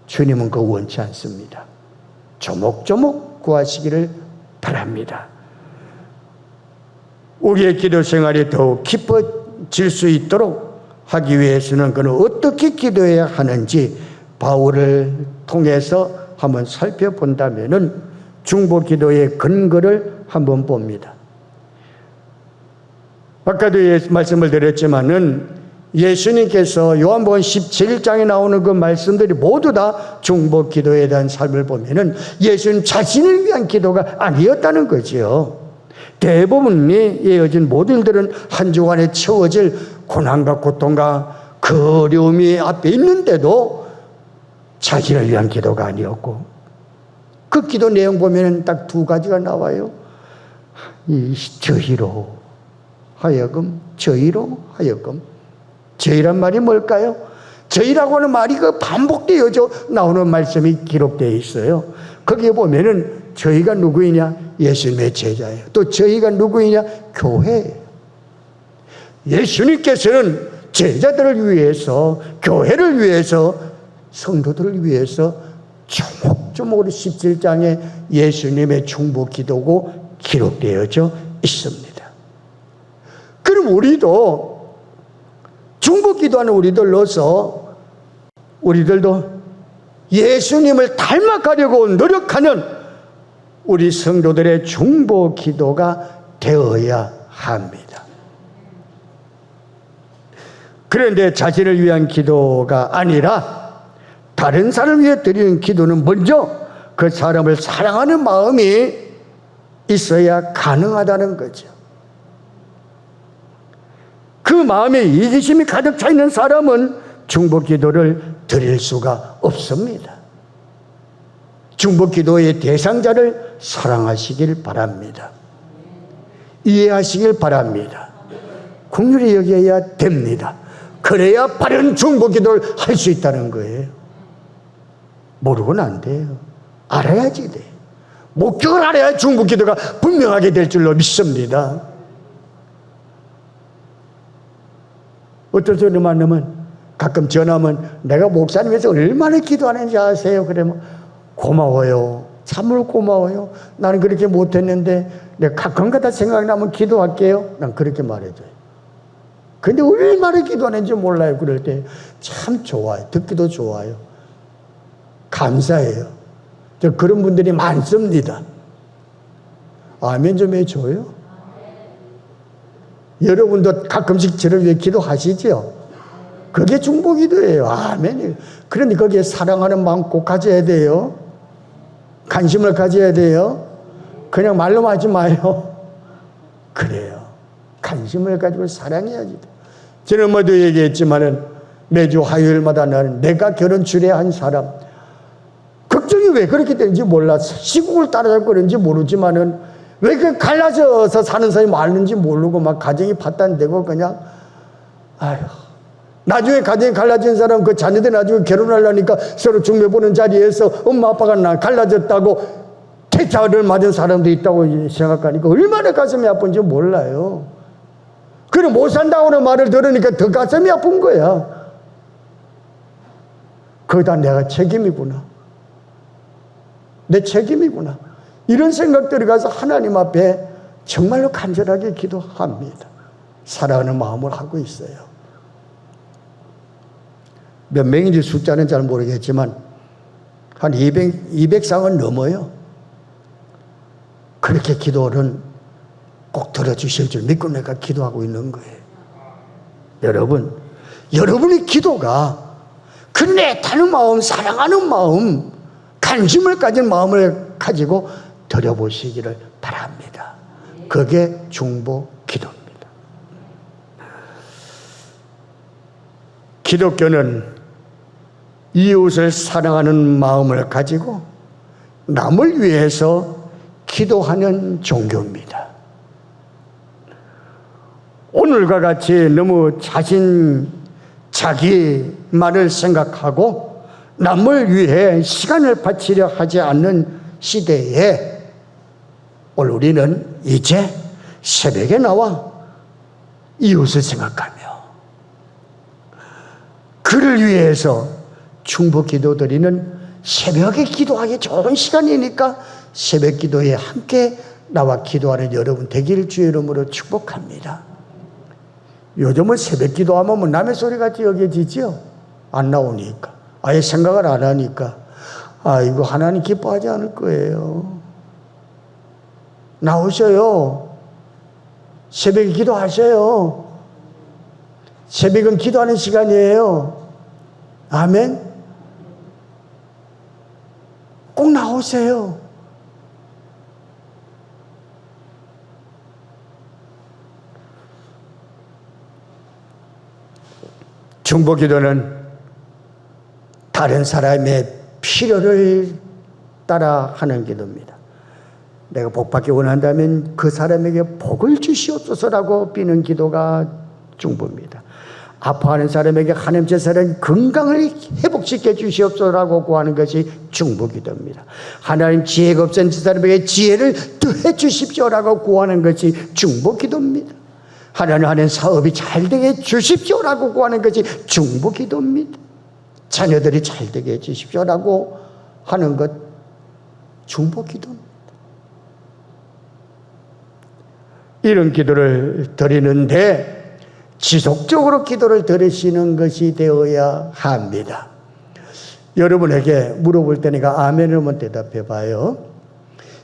주님은 그거 원치 않습니다. 조목조목 구하시기를 바랍니다. 우리의 기도 생활이 더욱 깊어질 수 있도록 하기 위해서는 그는 어떻게 기도해야 하는지 바울을 통해서 한번 살펴본다면은 중보 기도의 근거를 한번 봅니다. 아까도 말씀을 드렸지만은 예수님께서 요한복음 17장에 나오는 그 말씀들이 모두 다 중보 기도에 대한 삶을 보면은 예수님 자신을 위한 기도가 아니었다는 거지요. 대부분이 이어진 모든 일들은 한 주간에 채워질 고난과 고통과 그 어려움이 앞에 있는데도 자신을 위한 기도가 아니었고, 그 기도 내용 보면 딱 두 가지가 나와요. 저희로 하여금, 저희란 말이 뭘까요? 저희라고 하는 말이 그 반복되어져 나오는 말씀이 기록되어 있어요. 거기에 보면은 저희가 누구이냐? 예수님의 제자예요. 또 저희가 누구이냐? 교회예요. 예수님께서는 제자들을 위해서, 교회를 위해서, 성도들을 위해서 조목조목으로 17장에 예수님의 중보 기도고 기록되어져 있습니다. 그럼 우리도 중보 기도하는 우리들로서 우리들도 예수님을 닮아가려고 노력하는 우리 성도들의 중보 기도가 되어야 합니다. 그런데 자신을 위한 기도가 아니라 다른 사람을 위해 드리는 기도는 먼저 그 사람을 사랑하는 마음이 있어야 가능하다는 거죠. 그 마음에 이기심이 가득 차 있는 사람은 중보 기도를 드릴 수가 없습니다. 중보 기도의 대상자를 사랑하시길 바랍니다. 이해하시길 바랍니다. 긍휼히 여겨야 됩니다. 그래야 바른 중보 기도를 할 수 있다는 거예요. 모르고는 안 돼요. 알아야지 돼요. 목격을 알아야 중보 기도가 분명하게 될 줄로 믿습니다. 어떤 소리 만나면 가끔 전화하면 내가 목사님에서 얼마나 기도하는지 아세요? 그러면 고마워요. 참으로 고마워요. 나는 그렇게 못했는데 내가 가끔가다 생각나면 기도할게요. 난 그렇게 말해줘요. 근데 얼마나 기도하는지 몰라요. 그럴 때 참 좋아요. 듣기도 좋아요. 감사해요. 저 그런 분들이 많습니다. 아멘 좀 해줘요. 여러분도 가끔씩 저를 위해 기도하시죠? 그게 중보 기도예요. 아멘. 그런데 거기에 사랑하는 마음 꼭 가져야 돼요. 관심을 가져야 돼요. 그냥 말로만 하지 마요. 그래요. 관심을 가지고 사랑해야지. 저는 뭐도 얘기했지만은 매주 화요일마다 나는 내가 결혼 주례한 사람, 걱정이 왜 그렇게 되는지 몰라. 시국을 따라잡고 그런지 모르지만은 왜 그 갈라져서 사는 사람이 많은지 모르고 막 가정이 파탄되고 그냥 아휴. 나중에 가정이 갈라진 사람 그 자녀들 나중에 결혼하려니까 서로 중매 보는 자리에서 엄마 아빠가 나 갈라졌다고 퇴짜를 맞은 사람도 있다고 생각하니까 얼마나 가슴이 아픈지 몰라요. 그래 못 산다고 하는 말을 들으니까 더 가슴이 아픈 거야. 그거 다 내가 책임이구나. 내 책임이구나. 이런 생각들이 가서 하나님 앞에 정말로 간절하게 기도합니다. 사랑하는 마음을 하고 있어요. 몇 명인지 숫자는 잘 모르겠지만 한 200상은 넘어요. 그렇게 기도는 꼭 들어주실 줄 믿고 내가 기도하고 있는 거예요. 여러분, 여러분의 기도가 그 애타는 마음, 사랑하는 마음, 관심을 가진 마음을 가지고 드려보시기를 바랍니다. 그게 중보 기도입니다. 기독교는 이웃을 사랑하는 마음을 가지고 남을 위해서 기도하는 종교입니다. 오늘과 같이 너무 자기만을 생각하고 남을 위해 시간을 바치려 하지 않는 시대에 오늘 우리는 이제 새벽에 나와 이웃을 생각하며 그를 위해서 중보 기도 드리는 새벽에 기도하기 좋은 시간이니까 새벽 기도에 함께 나와 기도하는 여러분 되기를 주의 이름으로 축복합니다. 요즘은 새벽 기도하면 뭐 남의 소리 같이 여겨지죠? 안 나오니까. 아예 생각을 안 하니까. 이거 하나님 기뻐하지 않을 거예요. 나오셔요. 새벽에 기도하셔요. 새벽은 기도하는 시간이에요. 아멘. 꼭 나오세요. 중보 기도는 다른 사람의 필요를 따라 하는 기도입니다. 내가 복받기 원한다면 그 사람에게 복을 주시옵소서라고 비는 기도가 중보입니다. 아파하는 사람에게 하나님 제 사람 건강을 회복시켜 주시옵소서라고 구하는 것이 중보 기도입니다. 하나님 지혜가 없은 제 사람에게 지혜를 더해 주십시오라고 구하는 것이 중보 기도입니다. 하나님 사업이 잘 되게 해 주십시오라고 구하는 것이 중보 기도입니다. 자녀들이 잘 되게 해 주십시오라고 하는 것 중보 기도입니다. 이런 기도를 드리는데 지속적으로 기도를 드리시는 것이 되어야 합니다. 여러분에게 물어볼 테니까 아멘을 한번 대답해 봐요.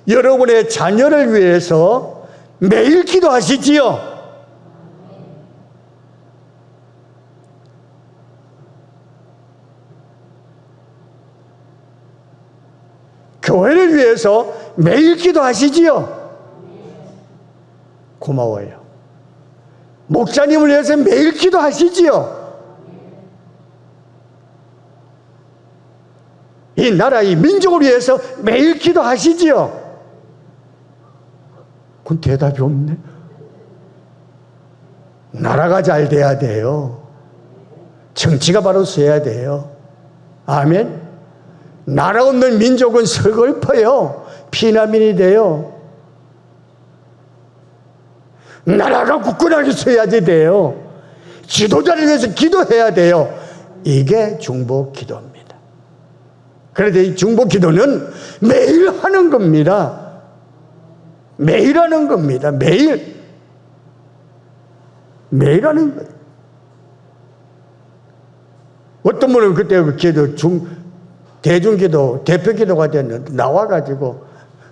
여러분의 자녀를 위해서 매일 기도하시지요? 교회를 위해서 매일 기도하시지요? 고마워요. 목사님을 위해서 매일 기도하시지요. 이 나라, 이 민족을 위해서 매일 기도하시지요. 그건 대답이 없네. 나라가 잘 돼야 돼요. 정치가 바로 서야 돼요. 아멘. 나라 없는 민족은 서글퍼요. 피난민이 돼요. 나라가 굳건하게 서야지 돼요. 지도자를 위해서 기도해야 돼요. 이게 중보 기도입니다. 그런데 이 중보 기도는 매일 하는 겁니다. 매일 하는 겁니다. 매일 하는 거예요. 어떤 분은 그때 그 기도 대중기도 대표기도가 됐는데 나와가지고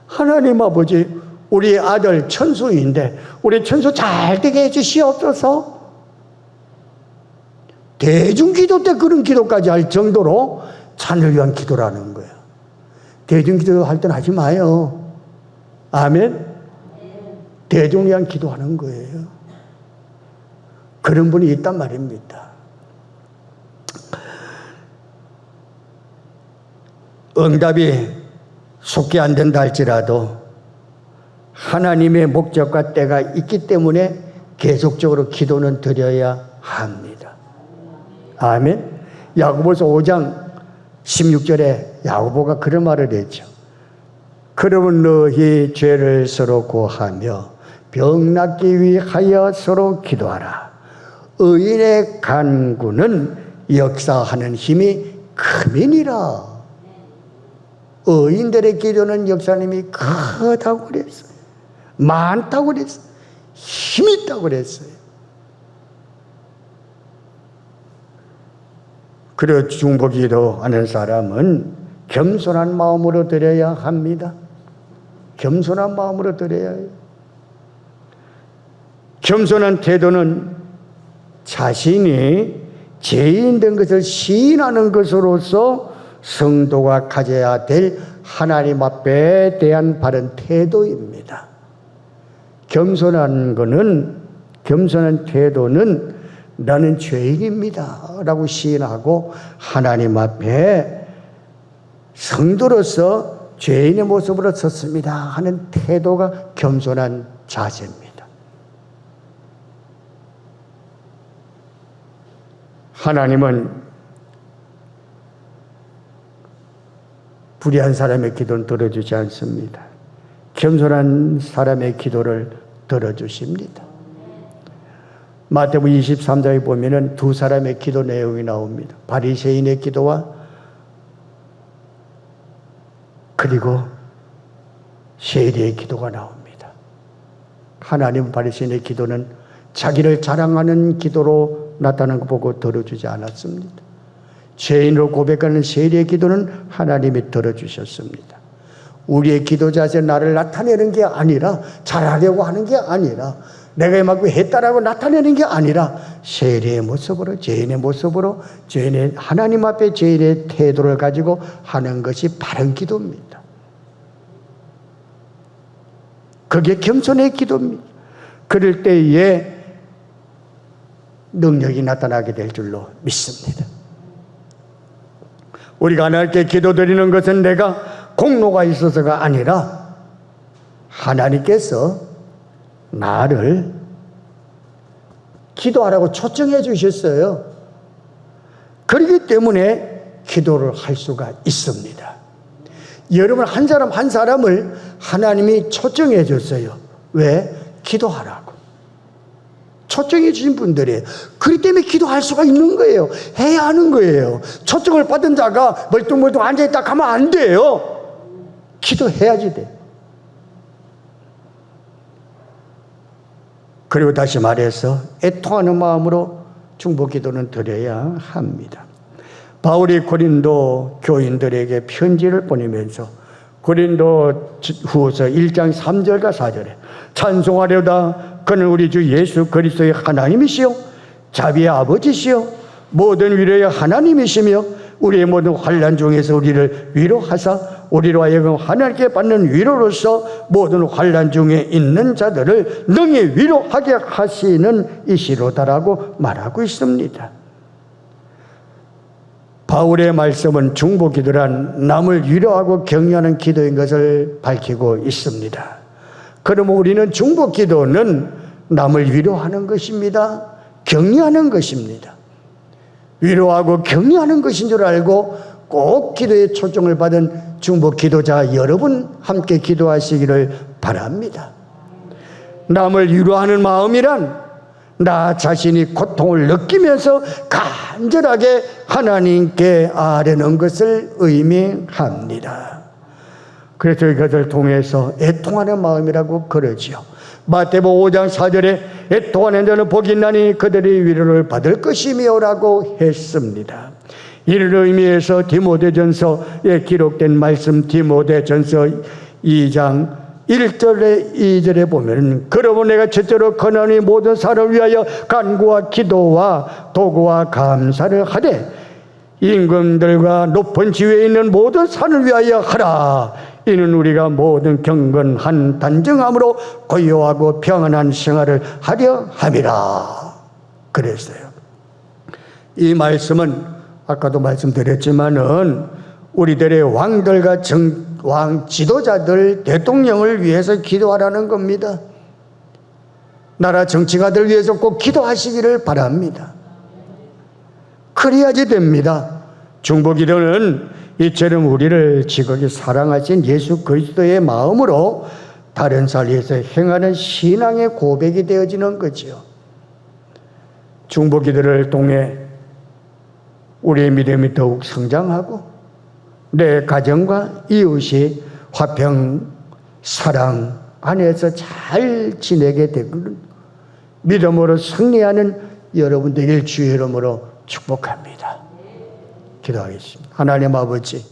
하나님 아버지, 우리 아들 천수인데 우리 천수 잘 되게 해주시옵소서. 대중기도 때 그런 기도까지 할 정도로 자녀를 위한 기도라는 거예요. 대중기도 할 때는 하지 마요. 아멘. 대중을 위한 기도하는 거예요. 그런 분이 있단 말입니다. 응답이 속히 안 된다 할지라도 하나님의 목적과 때가 있기 때문에 계속적으로 기도는 드려야 합니다. 아멘. 야고보서 5장 16절에 야고보가 그런 말을 했죠. 그러면 너희 죄를 서로 고하며 병 낫기 위하여 서로 기도하라. 의인의 간구는 역사하는 힘이 크니라. 의인들의 기도는 역사님이 크다고 그랬어요. 많다고 그랬어요. 힘이 있다고 그랬어요. 그리고 중보기도 하는 사람은 겸손한 마음으로 드려야 합니다. 겸손한 마음으로 드려야 해요. 겸손한 태도는 자신이 죄인 된 것을 시인하는 것으로서 성도가 가져야 될 하나님 앞에 대한 바른 태도입니다. 겸손한 태도는 나는 죄인입니다 라고 시인하고 하나님 앞에 성도로서 죄인의 모습으로 섰습니다 하는 태도가 겸손한 자세입니다. 하나님은 불의한 사람의 기도는 들어주지 않습니다. 겸손한 사람의 기도를 들어주십니다. 마태복음 23장에 보면은 두 사람의 기도 내용이 나옵니다. 바리새인의 기도와 그리고 세리의 기도가 나옵니다. 하나님 바리새인의 기도는 자기를 자랑하는 기도로 나타나는 거 보고 들어주지 않았습니다. 죄인으로 고백하는 세리의 기도는 하나님이 들어주셨습니다. 우리의 기도 자세 나를 나타내는 게 아니라 잘하려고 하는 게 아니라 내가 이만큼 했다라고 나타내는 게 아니라 세리의 모습으로 죄인의 모습으로 죄인의 하나님 앞에 죄인의 태도를 가지고 하는 것이 바른 기도입니다. 그게 겸손의 기도입니다. 그럴 때에 능력이 나타나게 될 줄로 믿습니다. 우리가 하나님께 기도드리는 것은 내가 공로가 있어서가 아니라 하나님께서 나를 기도하라고 초청해 주셨어요. 그렇기 때문에 기도를 할 수가 있습니다. 여러분 한 사람 한 사람을 하나님이 초청해 줬어요. 왜? 기도하라고. 초청해 주신 분들이에요. 그렇기 때문에 기도할 수가 있는 거예요. 해야 하는 거예요. 초청을 받은 자가 멀뚱멀뚱 앉아있다 가면 안 돼요. 기도해야지 돼. 그리고 다시 말해서 애통하는 마음으로 중보기도는 드려야 합니다. 바울이 고린도 교인들에게 편지를 보내면서 고린도 후서 1장 3절과 4절에 찬송하려다 그는 우리 주 예수 그리스도의 하나님이시요 자비의 아버지시요 모든 위로의 하나님이시며 우리의 모든 환난 중에서 우리를 위로하사 우리로 하여금 하나님께 받는 위로로서 모든 환난 중에 있는 자들을 능히 위로하게 하시는 이시로다라고 말하고 있습니다. 바울의 말씀은 중보기도란 남을 위로하고 격려하는 기도인 것을 밝히고 있습니다. 그러면 우리는 중보기도는 남을 위로하는 것입니다. 격려하는 것입니다. 위로하고 격려하는 것인 줄 알고 꼭 기도에 초청을 받은 중보기도자 여러분 함께 기도하시기를 바랍니다. 남을 위로하는 마음이란 나 자신이 고통을 느끼면서 간절하게 하나님께 아뢰는 것을 의미합니다. 그래서 이것을 통해서 애통하는 마음이라고 그러지요. 마태복음 5장 4절에 애통하는 자는 복이 있나니 그들이 위로를 받을 것이며라고 했습니다. 이를 의미해서 디모데전서에 기록된 말씀 디모데전서 2장 1절에 2절에 보면 그러므로 내가 첫째로 권하니 모든 사람을 위하여 간구와 기도와 도구와 감사를 하되 임금들과 높은 지위에 있는 모든 산을 위하여 하라. 이는 우리가 모든 경건한 단정함으로 고요하고 평안한 생활을 하려 함이라 그랬어요. 이 말씀은 아까도 말씀드렸지만은 우리들의 왕들과 왕 지도자들 대통령을 위해서 기도하라는 겁니다. 나라 정치가들 위해서 꼭 기도하시기를 바랍니다. 그래야지 됩니다. 중보기도는 이처럼 우리를 지극히 사랑하신 예수 그리스도의 마음으로 다른 사회에서 행하는 신앙의 고백이 되어지는 거죠. 중보기도를 통해 우리의 믿음이 더욱 성장하고 내 가정과 이웃이 화평, 사랑 안에서 잘 지내게 되는 믿음으로 승리하는 여러분 되길 주의 이름으로 축복합니다. 기도하겠습니다. 하나님 아버지,